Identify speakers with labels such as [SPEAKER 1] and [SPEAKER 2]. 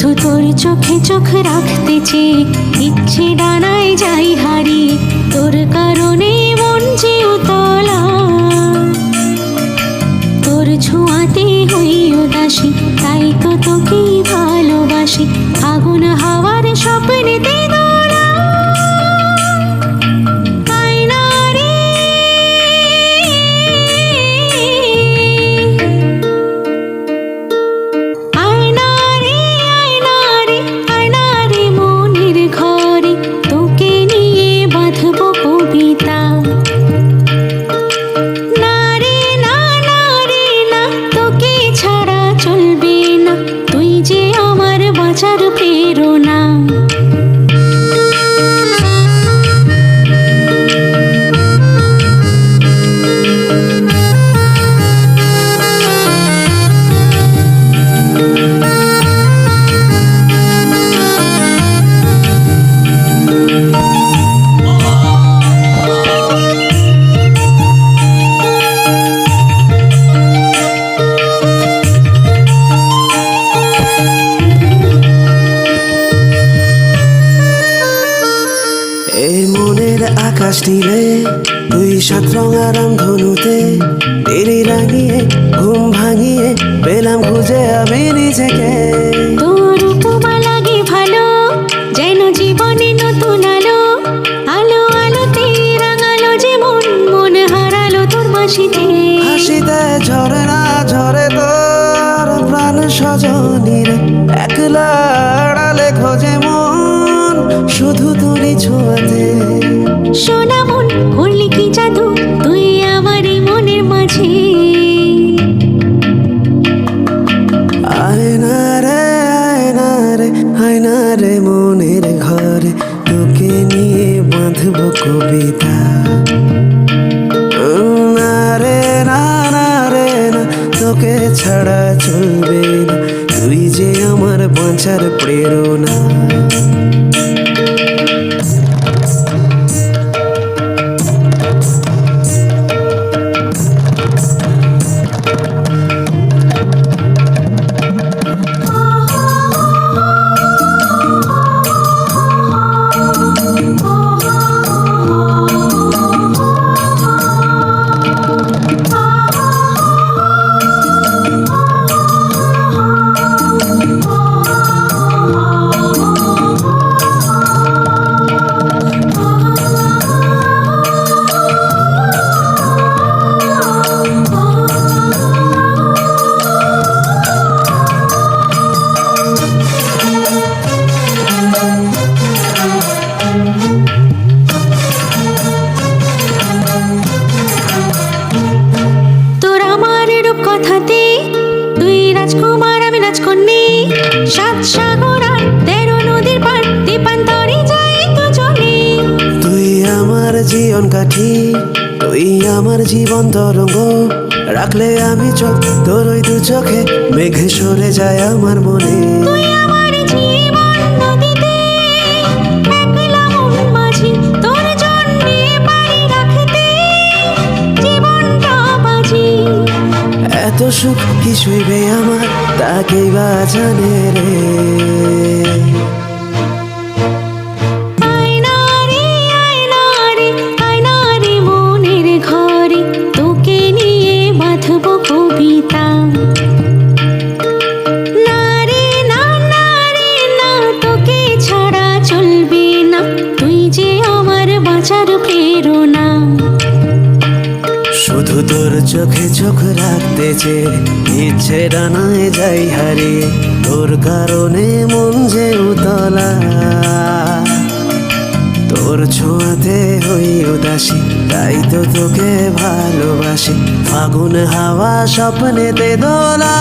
[SPEAKER 1] শুধু তোর চোখে চোখ রাখতে চেয়ে ইচ্ছে ডানায় যাই হারিয়ে, তোর কারণে মন যে উতলা, তোর ছোঁয়াতে হই উদাসী, তাই তো তোকে ভালোবাসি, আগুন হাওয়ার স্বপ্নেতে দোলা। আয়না রে, আয়না রে, আয়না রে, আয়না রে মনের ঘরে, তোকে নিয়ে বাঁধব কবিতা। না রে না, না রে না, তোকে ছাড়া চলবে না, তুই যে আমার বাঁচার প্রেরণা।
[SPEAKER 2] এই মনের আকাশ নীলে তুই সাত রঙা রামধনুতে, তেরি রাঙিয়ে ঘুম ভাঙিয়ে পেলাম খুঁজে আমি নিজেকে।
[SPEAKER 1] তোর উপমা লাগে ভালো, যেন জীবনে নতুন আলো, আলো আলোতে রাঙালো যে মন, মন হারালো তোর হাসিতে।
[SPEAKER 2] হাসিতে ঝরে না ঝরে তোর প্রাণ সজনীর, একলা আড়ালে খোঁজে মন শুধু তোরই ছোঁয়াতে।
[SPEAKER 1] সোনা মন করলি কি জাদু তুই আমার এই মনের মাঝে।
[SPEAKER 2] আয়না রে, আয়না রে, আয়না রে মনের ঘরে, তোকে নিয়ে বাঁধব কবিতা। না রে না, না রে না, তোকে ছাড়া চলবে না, তুই যে আমার বাঁচার প্রেরণা।
[SPEAKER 1] তোর আমার রূপ কথাতে তুই রাজকুমার আমি রাজকন্যে, সাত সাগর আর 13 নদীর পার, দীপান্তরে যাই দুজনে।
[SPEAKER 2] তুই আমার জীবন কাঠি, তুই আমার জীবন তরঙ্গ, রাখলে আমি চোখ তোর ওই দু চোখে, মেঘে সরে যায় আমার মনে।
[SPEAKER 1] তুই আমার জীবন নদীতে, একলা মন মাঝি, তোর জন্যে পারি রাখতে জীবনটা বাজি।
[SPEAKER 2] এত সুখ কি সইবে আমার, তাকেই বা জানে রে।
[SPEAKER 1] আয়না রে, আয়না রে, আয়না রে মনের ঘরে, তোকে নিয়ে বাঁধব কবিতা। না রে না, না রে না, তোকে ছাড়া চলবে না, তুই যে আমার বাঁচার প্রেরণা।
[SPEAKER 2] শুধু তোর চোখে চোখ রাখতে চেয়ে ইচ্ছে ডানায় যাই হারিয়ে, তোর কারণে মন যে উতলা, তোর ছোঁয়াতে হই উদাসী, তাই তো তোকে ভালোবাসি, ফাগুন হাওয়া স্বপ্নেতে দোলা।